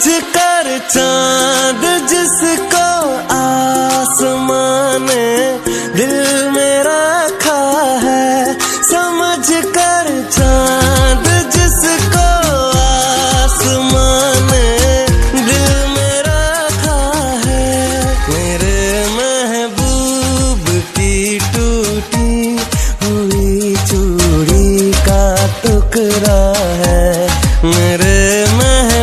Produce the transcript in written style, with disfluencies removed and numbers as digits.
कर चांद जिसको आसमान ने दिल में रखा है, समझ कर चांद जिसको आसमान ने दिल में रखा है। मेरे महबूब की टूटी हुई चूड़ी का टुकड़ा